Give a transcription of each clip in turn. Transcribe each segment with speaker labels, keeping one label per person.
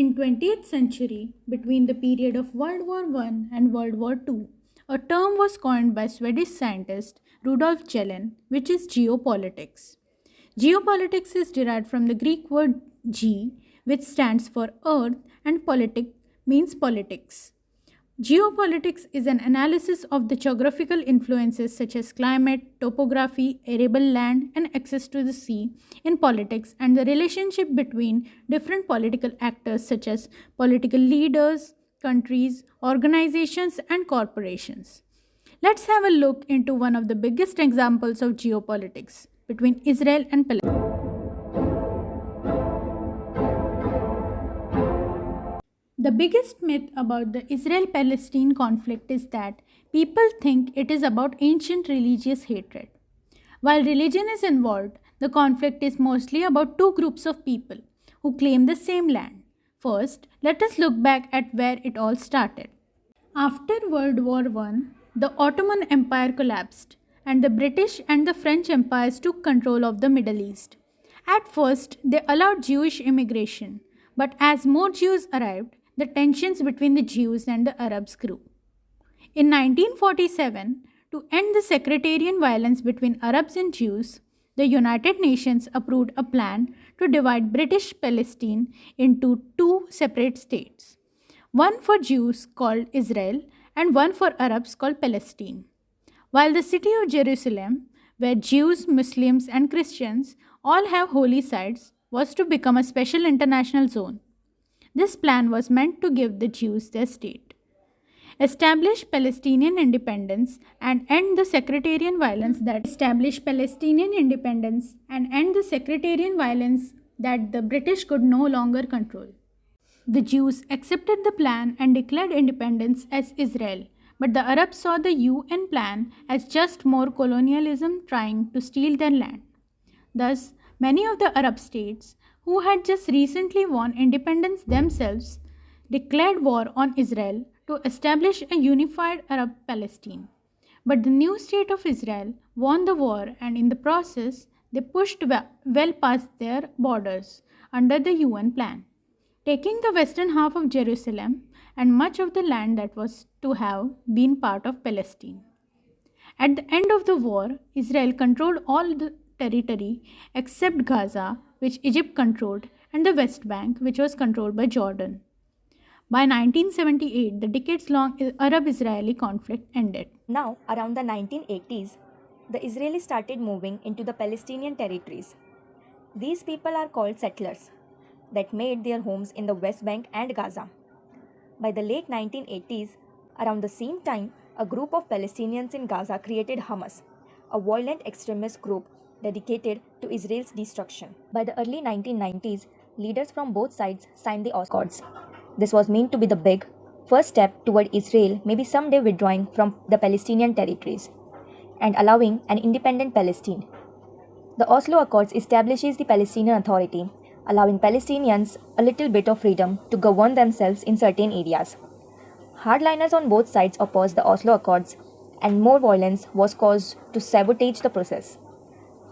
Speaker 1: In 20th century, between the period of World War I and World War II, a term was coined by Swedish scientist Rudolf Kjellin, which is geopolitics. Geopolitics is derived from the Greek word ge, which stands for earth, and politic means politics. Geopolitics is an analysis of the geographical influences such as climate, topography, arable land, and access to the sea in politics and the relationship between different political actors such as political leaders, countries, organizations, and corporations. Let's have a look into one of the biggest examples of geopolitics between Israel and Palestine. The biggest myth about the Israel Palestine conflict is that people think it is about ancient religious hatred. While religion is involved, the conflict is mostly about two groups of people who claim the same land. First, let us look back at where it all started. After World War I, the Ottoman Empire collapsed, and the British and the French empires took control of the Middle East. At first, they allowed Jewish immigration, but as more Jews arrived, the tensions between the Jews and the Arabs grew. In 1947, to end the sectarian violence between Arabs and Jews, the United Nations approved a plan to divide British Palestine into two separate states, one for Jews called Israel and one for Arabs called Palestine. While the city of Jerusalem, where Jews, Muslims, and Christians all have holy sites, was to become a special international zone. This plan was meant to give the Jews their state, establish Palestinian independence, and end the sectarian violence that the British could no longer control. The Jews accepted the plan and declared independence as Israel, but the Arabs saw the UN plan as just more colonialism trying to steal their land. Thus, many of the Arab states, who had just recently won independence themselves, declared war on Israel to establish a unified Arab Palestine. But the new state of Israel won the war, and in the process, they pushed well past their borders under the UN plan, taking the western half of Jerusalem and much of the land that was to have been part of Palestine. At the end of the war, Israel controlled all the territory except Gaza, which Egypt controlled, and the West Bank, which was controlled by Jordan. By 1978, the decades long Arab Israeli conflict ended.
Speaker 2: Now, around the 1980s, the Israelis started moving into the Palestinian territories. These people are called settlers that made their homes in the West Bank and Gaza. By the late 1980s, around the same time, a group of Palestinians in Gaza created Hamas, a violent extremist group dedicated to Israel's destruction. By the early 1990s, leaders from both sides signed the Oslo Accords. This was meant to be the big first step toward Israel maybe someday withdrawing from the Palestinian territories and allowing an independent Palestine. The Oslo Accords establishes the Palestinian Authority, allowing Palestinians a little bit of freedom to govern themselves in certain areas. Hardliners on both sides opposed the Oslo Accords, and more violence was caused to sabotage the process.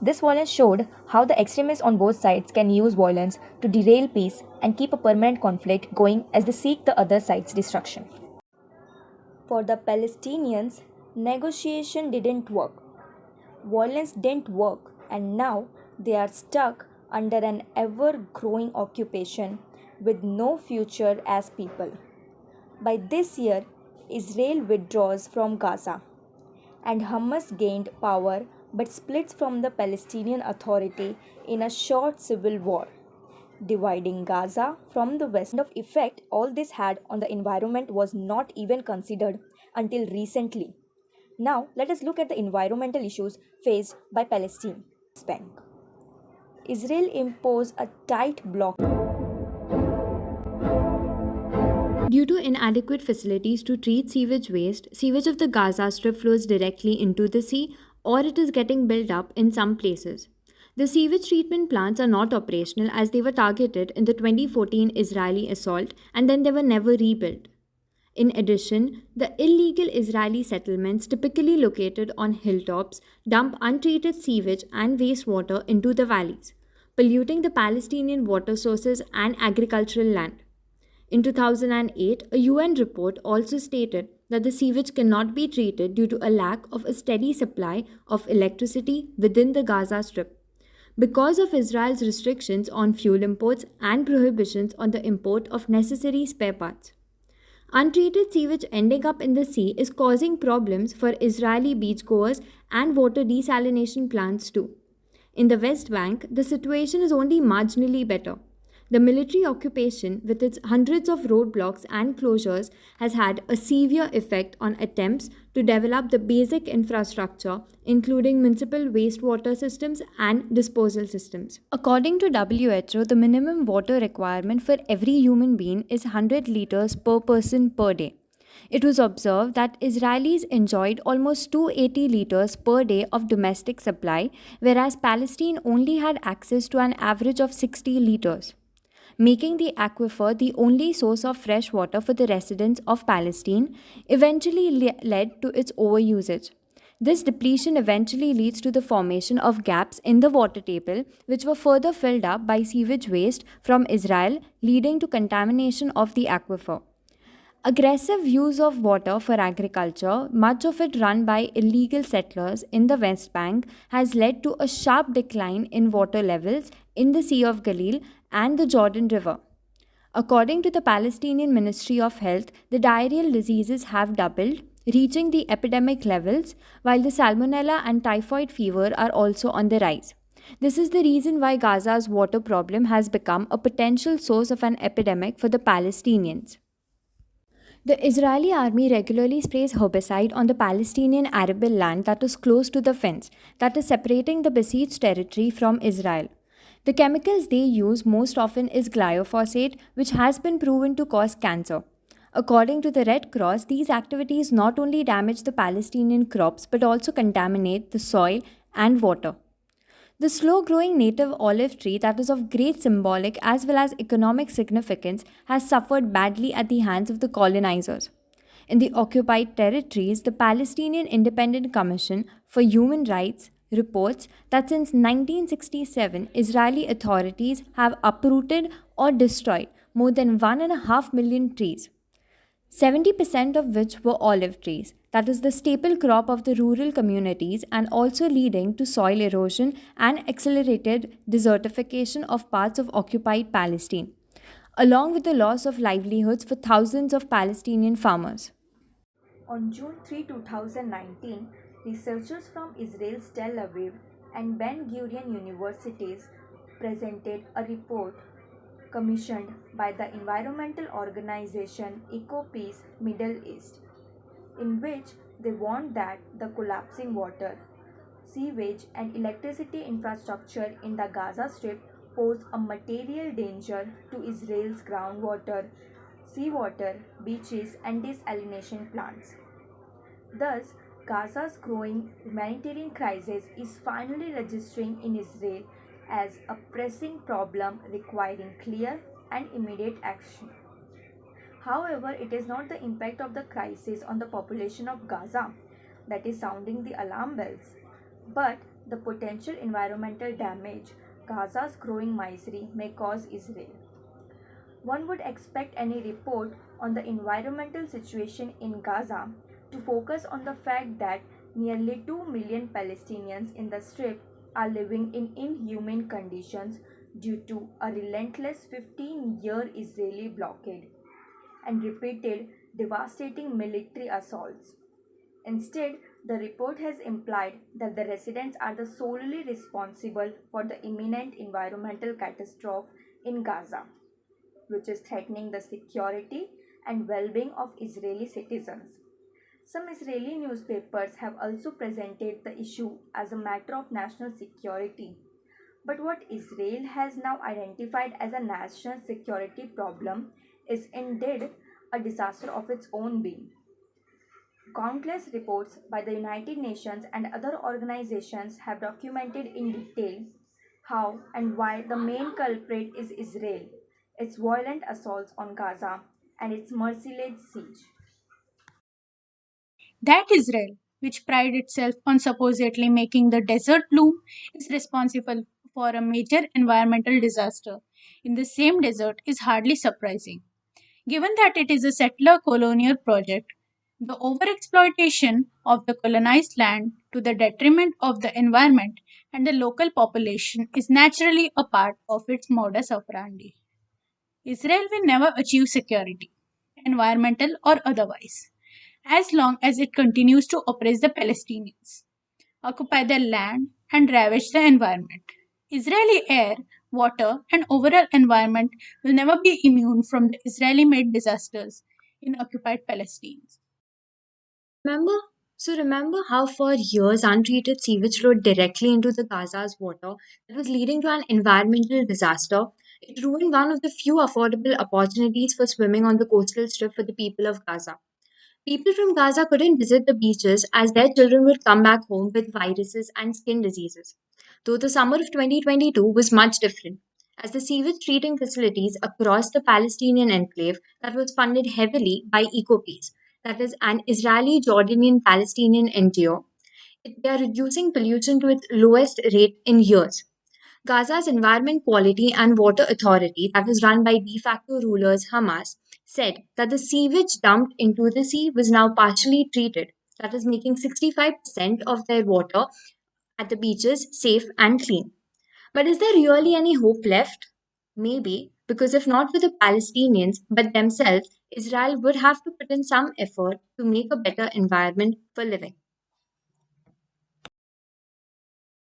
Speaker 2: This violence showed how the extremists on both sides can use violence to derail peace and keep a permanent conflict going as they seek the other side's destruction. For the Palestinians, negotiation didn't work. Violence didn't work, and now they are stuck under an ever-growing occupation with no future as people. By this year, Israel withdraws from Gaza, and Hamas gained power but splits from the Palestinian Authority in a short civil war, dividing Gaza from the west. The effect all this had on the environment was not even considered until recently. Now, let us look at the environmental issues faced by Palestine. Bank. Israel imposed a tight block.
Speaker 3: Due to inadequate facilities to treat sewage waste, sewage of the Gaza Strip flows directly into the sea, or it is getting built up in some places. The sewage treatment plants are not operational as they were targeted in the 2014 Israeli assault and then they were never rebuilt. In addition, the illegal Israeli settlements, typically located on hilltops, dump untreated sewage and wastewater into the valleys, polluting the Palestinian water sources and agricultural land. In 2008, a UN report also stated that the sewage cannot be treated due to a lack of a steady supply of electricity within the Gaza Strip. Because of Israel's restrictions on fuel imports and prohibitions on the import of necessary spare parts. Untreated sewage ending up in the sea is causing problems for Israeli beachgoers and water desalination plants too. In the West Bank, the situation is only marginally better. The military occupation, with its hundreds of roadblocks and closures, has had a severe effect on attempts to develop the basic infrastructure, including municipal wastewater systems and disposal systems. According to WHO, the minimum water requirement for every human being is 100 liters per person per day. It was observed that Israelis enjoyed almost 280 liters per day of domestic supply, whereas Palestine only had access to an average of 60 liters, making the aquifer the only source of fresh water for the residents of Palestine, eventually led to its overusage. This depletion eventually leads to the formation of gaps in the water table, which were further filled up by sewage waste from Israel, leading to contamination of the aquifer. Aggressive use of water for agriculture, much of it run by illegal settlers in the West Bank, has led to a sharp decline in water levels in the Sea of Galilee and the Jordan River. According to the Palestinian Ministry of Health, the diarrheal diseases have doubled, reaching the epidemic levels, while the salmonella and typhoid fever are also on the rise. This is the reason why Gaza's water problem has become a potential source of an epidemic for the Palestinians. The Israeli army regularly sprays herbicide on the Palestinian arable land that is close to the fence that is separating the besieged territory from Israel. The chemicals they use most often is glyphosate, which has been proven to cause cancer. According to the Red Cross, these activities not only damage the Palestinian crops but also contaminate the soil and water. The slow growing native olive tree, that is of great symbolic as well as economic significance, has suffered badly at the hands of the colonizers. In the occupied territories, the Palestinian Independent Commission for Human Rights reports that since 1967, Israeli authorities have uprooted or destroyed more than 1.5 million trees. 70% of which were olive trees, that is the staple crop of the rural communities, and also leading to soil erosion and accelerated desertification of parts of occupied Palestine, along with the loss of livelihoods for thousands of Palestinian farmers.
Speaker 2: On June 3, 2019, researchers from Israel's Tel Aviv and Ben Gurion universities presented a report commissioned by the environmental organization EcoPeace Middle East, in which they warned that the collapsing water, sewage, and electricity infrastructure in the Gaza Strip pose a material danger to Israel's groundwater, seawater, beaches, and desalination plants. Thus, Gaza's growing humanitarian crisis is finally registering in Israel as a pressing problem requiring clear and immediate action. However, it is not the impact of the crisis on the population of Gaza that is sounding the alarm bells, but the potential environmental damage Gaza's growing misery may cause Israel. One would expect any report on the environmental situation in Gaza to focus on the fact that nearly 2 million Palestinians in the Strip are living in inhumane conditions due to a relentless 15-year Israeli blockade and repeated devastating military assaults. Instead, the report has implied that the residents are the solely responsible for the imminent environmental catastrophe in Gaza, which is threatening the security and well-being of Israeli citizens. Some Israeli newspapers have also presented the issue as a matter of national security. But what Israel has now identified as a national security problem is indeed a disaster of its own being. Countless reports by the United Nations and other organizations have documented in detail how and why the main culprit is Israel, its violent assaults on Gaza, and its merciless siege.
Speaker 1: That Israel, which prided itself on supposedly making the desert bloom, is responsible for a major environmental disaster in the same desert is hardly surprising. Given that it is a settler colonial project, the overexploitation of the colonized land to the detriment of the environment and the local population is naturally a part of its modus operandi. Israel will never achieve security, environmental or otherwise, as long as it continues to oppress the Palestinians, occupy their land, and ravage the environment. Israeli air, water, and overall environment will never be immune from the Israeli made disasters in occupied Palestine.
Speaker 3: Remember? So remember how for years untreated sewage flowed directly into the Gaza's water that was leading to an environmental disaster. It ruined one of the few affordable opportunities for swimming on the coastal strip for the people of Gaza. People from Gaza couldn't visit the beaches as their children would come back home with viruses and skin diseases. Though the summer of 2022 was much different, as the sewage treating facilities across the Palestinian enclave that was funded heavily by EcoPeace, that is an Israeli Jordanian Palestinian NGO, they are reducing pollution to its lowest rate in years. Gaza's Environment Quality and Water Authority, that was run by de facto rulers Hamas, said that the sewage dumped into the sea was now partially treated, that is, making 65% of their water at the beaches safe and clean. But is there really any hope left? Maybe, because if not for the Palestinians but themselves, Israel would have to put in some effort to make a better environment for living.